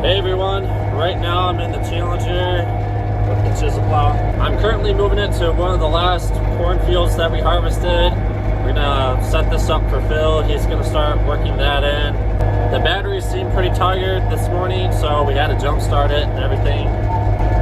Hey everyone, right now I'm in the Challenger with the chisel plow. I'm currently moving it to one of the last cornfields that we harvested. We're gonna set this up for Phil. He's gonna start working that in. The batteries seem pretty tired this morning, so we had to jump start it and everything.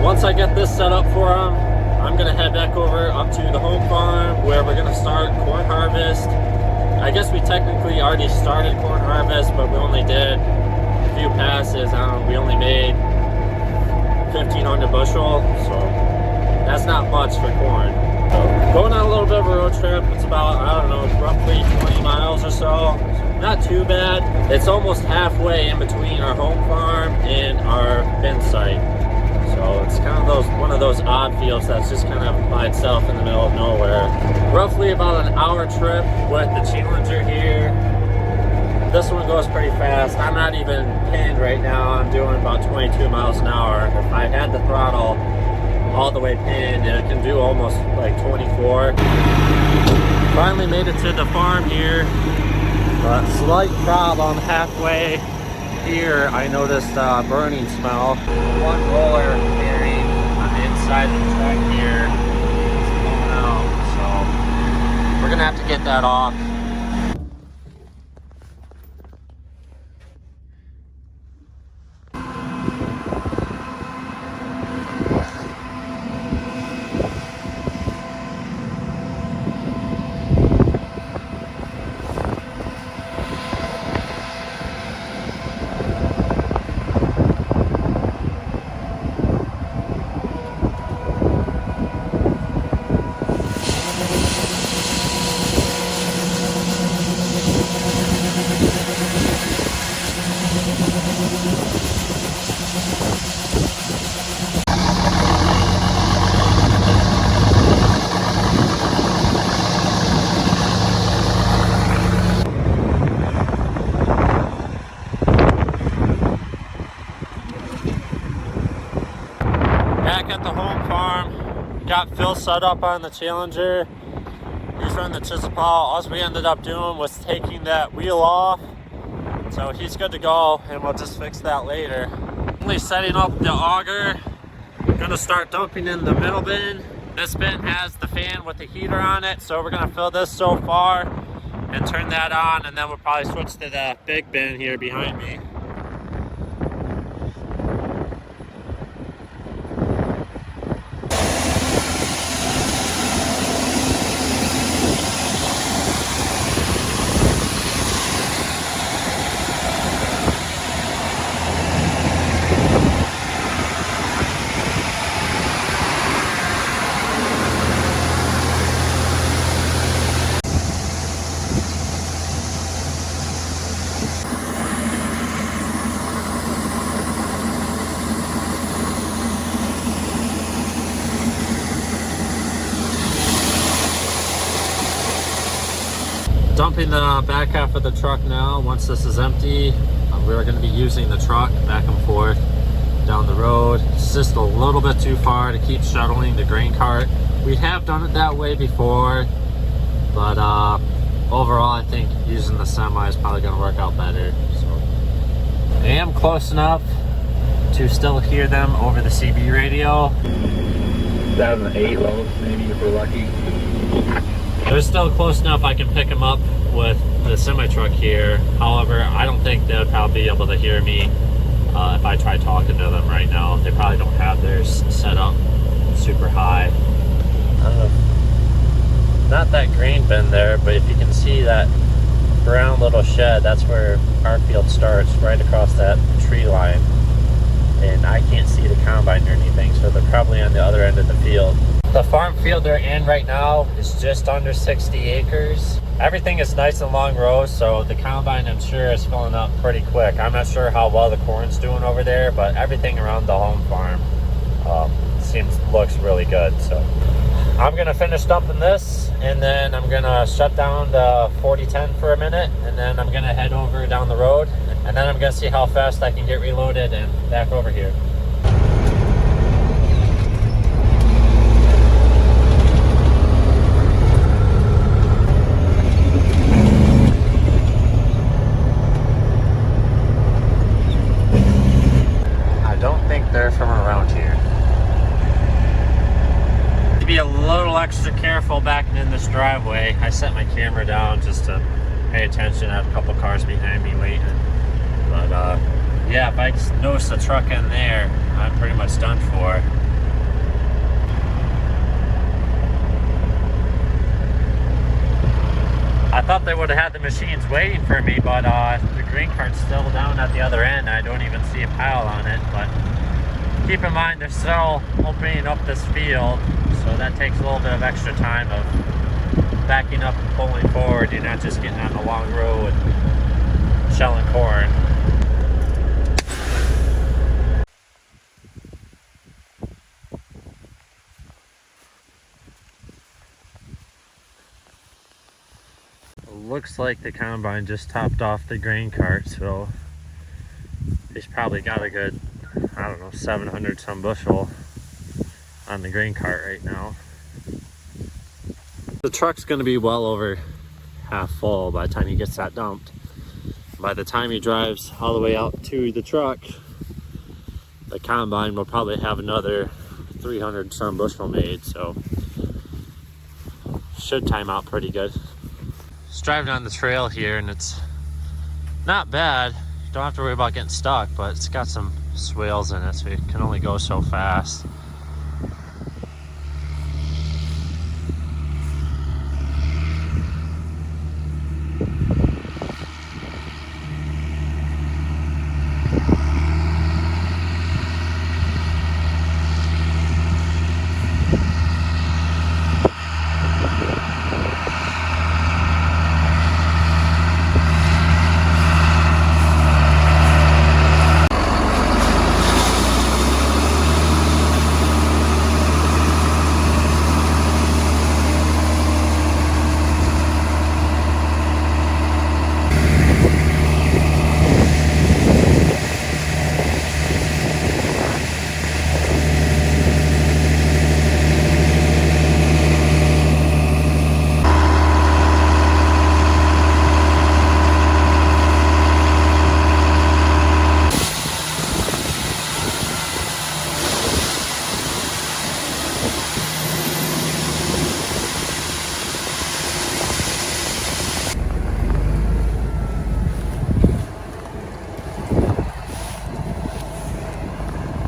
Once I get this set up for him, I'm gonna head back over up to the home farm where we're gonna start corn harvest. I guess we technically already started corn harvest, but we only did a few passes. We only made 1,500 bushel, so that's not much for corn. So going on a little bit of a road trip. It's about, I don't know, roughly 20 miles or so. Not too bad. It's almost halfway in between our home farm and our bin site. So it's kind of one of those odd fields that's just kind of by itself in the middle of nowhere. Roughly about an hour trip with the Challenger here. This one goes pretty fast. I'm not even pinned right now. I'm doing about 22 miles an hour. If I had the throttle all the way pinned, it can do almost like 24. Finally made it to the farm here. But slight problem halfway here. I noticed a burning smell. One roller bearing on the inside of the track here is blowing out. So we're gonna have to get that off. Back at the home farm, got Phil set up on the Challenger. He's running the chisel plow. All we ended up doing was taking that wheel off. So he's good to go, and we'll just fix that later. Only setting up the auger. Gonna start dumping in the middle bin. This bin has the fan with the heater on it, so we're gonna fill this so far and turn that on, and then we'll probably switch to the big bin here behind me. Dumping the back half of the truck now. Once this is empty, we're going to be using the truck back and forth down the road. It's just a little bit too far to keep shuttling the grain cart. We have done it that way before, but overall I think using the semi is probably going to work out better. So I am close enough to still hear them over the CB radio. 2008 loads, maybe, if we're lucky. They're still close enough I can pick them up with the semi-truck here. However, I don't think they'll probably be able to hear me if I try talking to them right now. They probably don't have theirs set up super high. Not that grain bin there, but if you can see that brown little shed, that's where our field starts, right across that tree line. And I can't see the combine or anything, so they're probably on the other end of the field. The farm field they're in right now is just under 60 acres. Everything is nice and long rows, so the combine I'm sure is filling up pretty quick. I'm not sure how well the corn's doing over there, but everything around the home farm looks really good. So I'm gonna finish dumping this, and then I'm gonna shut down the 4010 for a minute, and then I'm gonna head over down the road, and then I'm gonna see how fast I can get reloaded and back over here. extra careful backing in this driveway. I set my camera down just to pay attention. I have a couple cars behind me waiting. But yeah, if I just notice a truck in there, I'm pretty much done for. I thought they would have had the machines waiting for me, but the grain cart's still down at the other end. I don't even see a pile on it, but keep in mind they're still opening up this field, so that takes a little bit of extra time of backing up and pulling forward. You're not just getting on the long road shelling corn. Looks like the combine just topped off the grain cart, so he's probably got a good, I don't know, 700 some bushel on the grain cart right now. The truck's going to be well over half full by the time he gets that dumped. By the time he drives all the way out to the truck, the combine will probably have another 300 some bushel made, so should time out pretty good. Just driving on the trail here, and it's not bad. You don't have to worry about getting stuck, but it's got some swales in it, so you can only go so fast.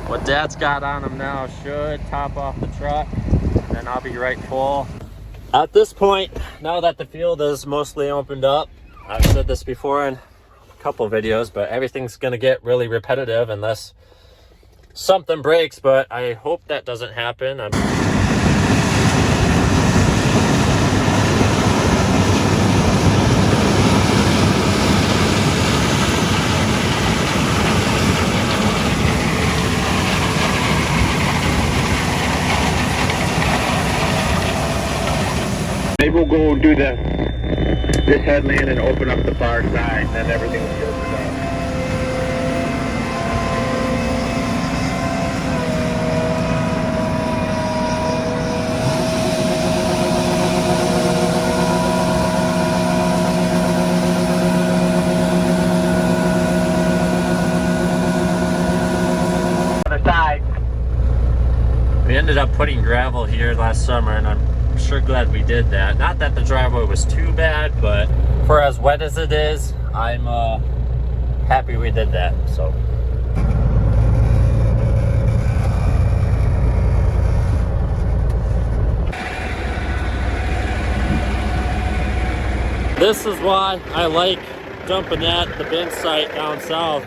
What Dad's got on him now should top off the truck, and I'll be right full. At this point, now that the field is mostly opened up, I've said this before in a couple of videos, but everything's gonna get really repetitive unless something breaks, but I hope that doesn't happen. Maybe we'll go do this headland and open up the far side, and then everything will be opened up. Other side. We ended up putting gravel here last summer, and I'm sure glad we did that. Not that the driveway was too bad, but for as wet as it is, I'm happy we did that. So this is why I like dumping at the bin site down south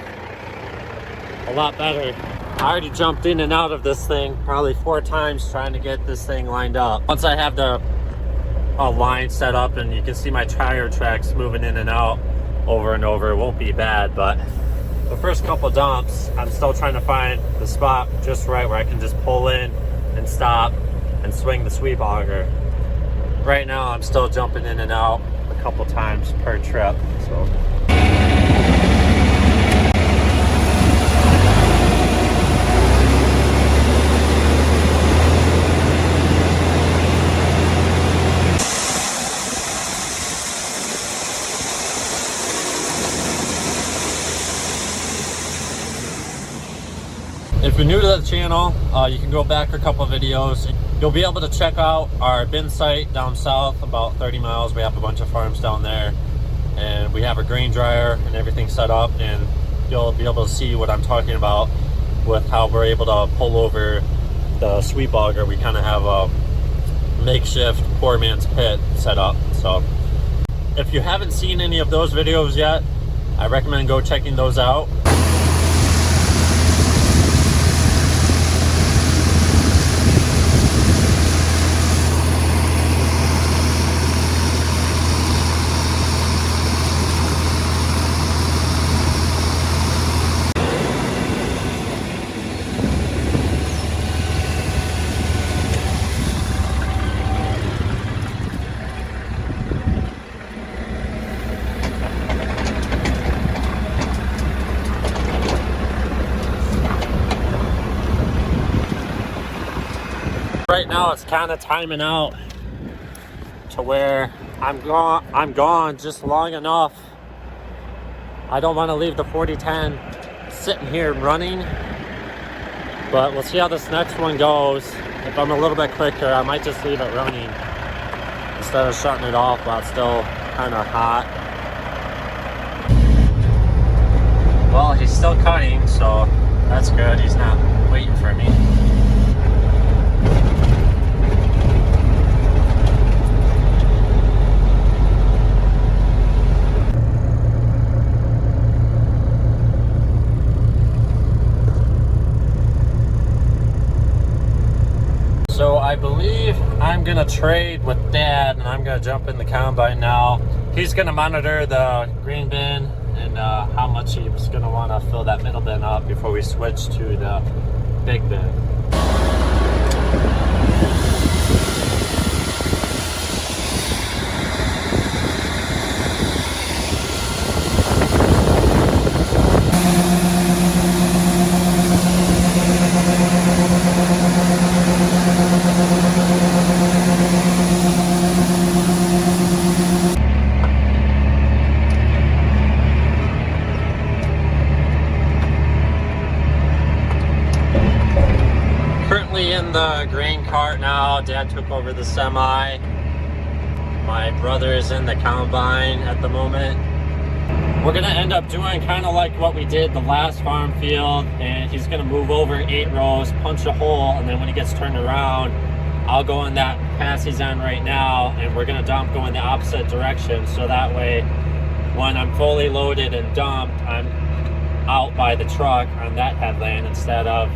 a lot better. I already jumped in and out of this thing probably 4 times trying to get this thing lined up. Once I have the line set up and you can see my tire tracks moving in and out over and over, it won't be bad. But the first couple dumps, I'm still trying to find the spot just right where I can just pull in and stop and swing the sweep auger. Right now I'm still jumping in and out a couple times per trip. So if you're new to the channel, you can go back a couple videos. You'll be able to check out our bin site down south, about 30 miles. We have a bunch of farms down there, and we have a grain dryer and everything set up, and you'll be able to see what I'm talking about with how we're able to pull over the sweet bogger. We kind of have a makeshift poor man's pit set up. So if you haven't seen any of those videos yet, I recommend go checking those out. Right now it's kind of timing out to where I'm gone just long enough. I don't want to leave the 4010 sitting here running, but we'll see how this next one goes. If I'm a little bit quicker, I might just leave it running instead of shutting it off while it's still kind of hot. Well, he's still cutting, so that's good. He's not waiting for me. So I believe I'm gonna trade with Dad, and I'm gonna jump in the combine now. He's gonna monitor the green bin and how much he's gonna want to fill that middle bin up before we switch to the big bin. In the grain cart now. Dad took over the semi. My brother is in the combine at the moment. We're gonna end up doing kind of like what we did the last farm field, and he's gonna move over 8 rows, punch a hole, and then when he gets turned around, I'll go in that pass he's on right now, and we're gonna dump go in the opposite direction, so that way when I'm fully loaded and dumped, I'm out by the truck on that headland instead of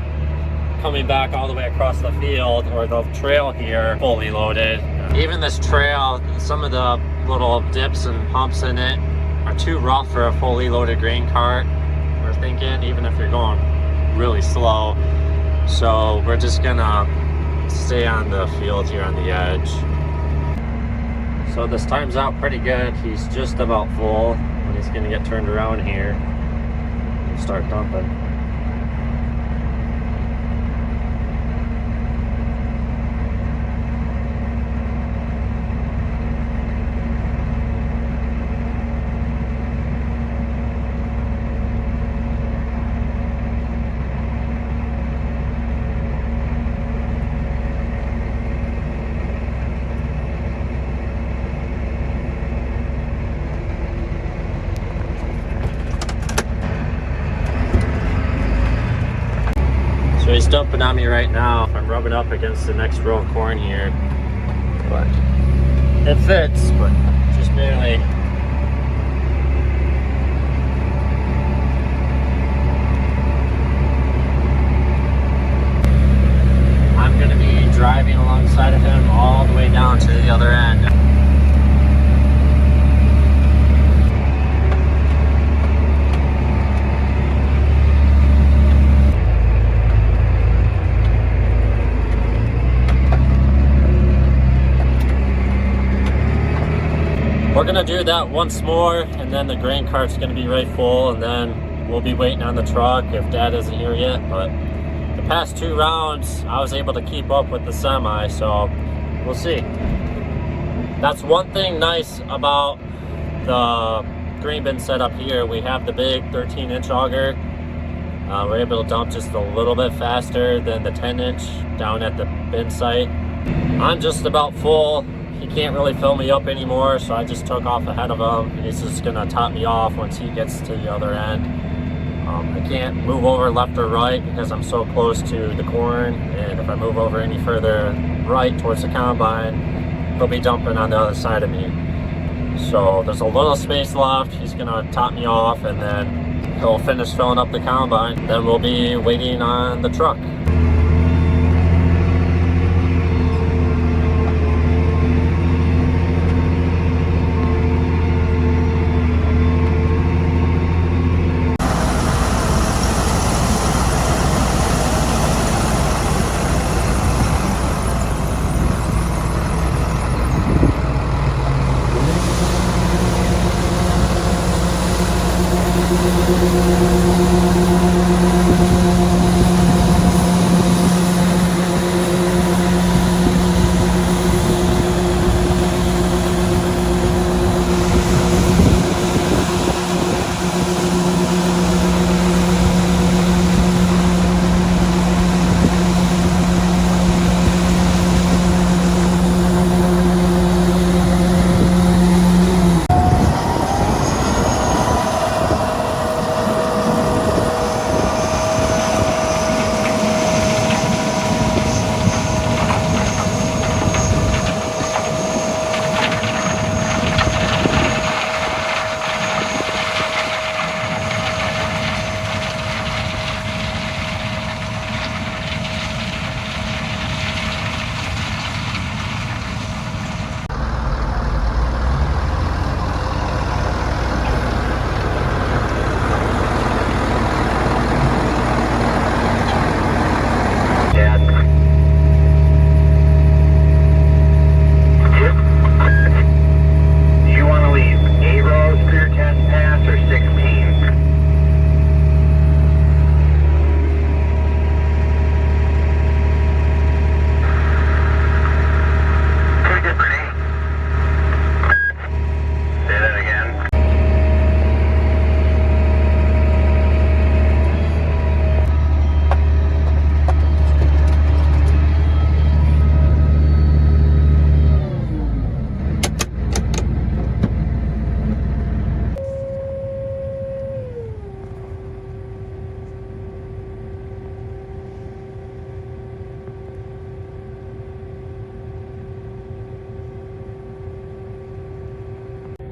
coming back all the way across the field or the trail here fully loaded. Even this trail, some of the little dips and humps in it are too rough for a fully loaded grain cart, we're thinking, even if you're going really slow. So we're just gonna stay on the field here on the edge. So this time's out pretty good. He's just about full, and he's gonna get turned around here and start dumping. So he's dumping on me right now. I'm rubbing up against the next row of corn here, but it fits, but just barely. I'm gonna be driving alongside of him all the way down to the other end. We're gonna do that once more, and then the grain cart's gonna be right full, and then we'll be waiting on the truck if Dad isn't here yet. But the past 2 rounds, I was able to keep up with the semi, so we'll see. That's one thing nice about the grain bin setup here. We have the big 13-inch auger. We're able to dump just a little bit faster than the 10-inch down at the bin site. I'm just about full. He can't really fill me up anymore, so I just took off ahead of him. He's just gonna top me off once he gets to the other end. I can't move over left or right because I'm so close to the corn, and if I move over any further right towards the combine, he'll be dumping on the other side of me. So there's a little space left. He's gonna top me off, and then he'll finish filling up the combine. Then we'll be waiting on the truck.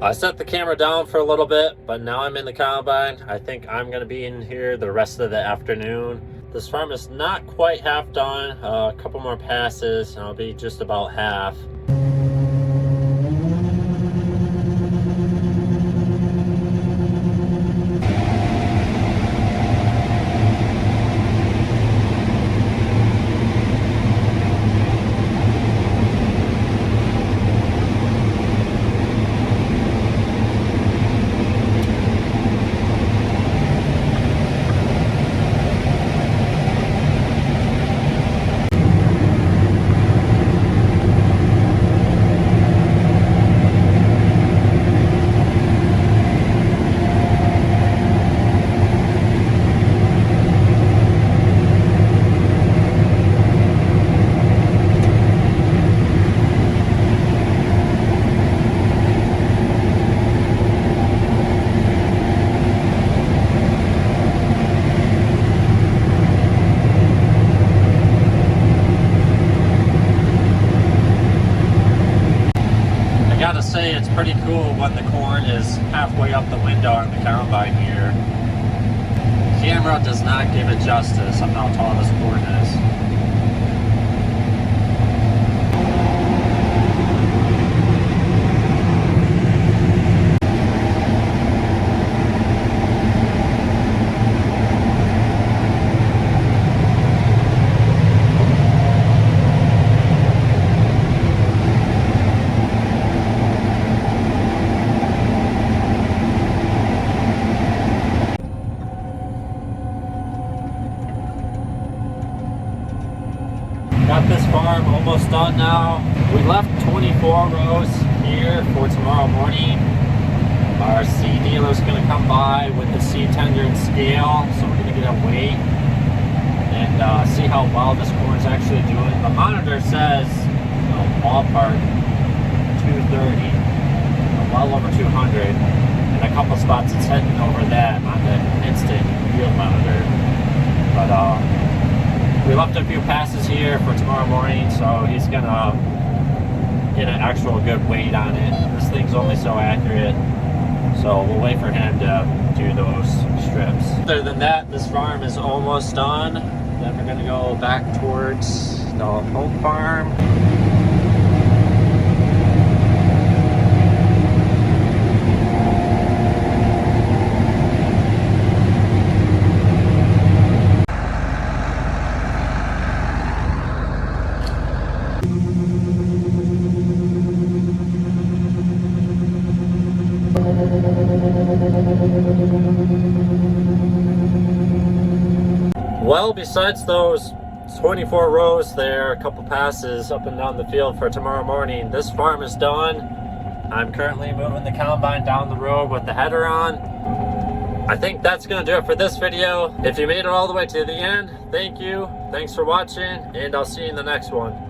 I set the camera down for a little bit, but now I'm in the combine. I think I'm going to be in here the rest of the afternoon. This farm is not quite half done. A couple more passes and I'll be just about half. It's pretty cool when the corn is halfway up the window on the combine here. The camera does not give it justice on how tall this corn is. Got this farm almost done now. We left 24 rows here for tomorrow morning. Our seed dealer is going to come by with the seed tender and scale, so we're going to get a weight and see how well this corn is actually doing. The monitor says ballpark 230, well over 200, and a couple spots it's heading over that on the instant field monitor. But we left a few passes here for tomorrow morning, so he's gonna get an actual good weight on it. This thing's only so accurate, so we'll wait for him to do those strips. Other than that, this farm is almost done. Then we're gonna go back towards the home farm. Well, besides those 24 rows there, a couple passes up and down the field for tomorrow morning, this farm is done. I'm currently moving the combine down the road with the header on. I think that's going to do it for this video. If you made it all the way to the end, thank you. Thanks for watching, and I'll see you in the next one.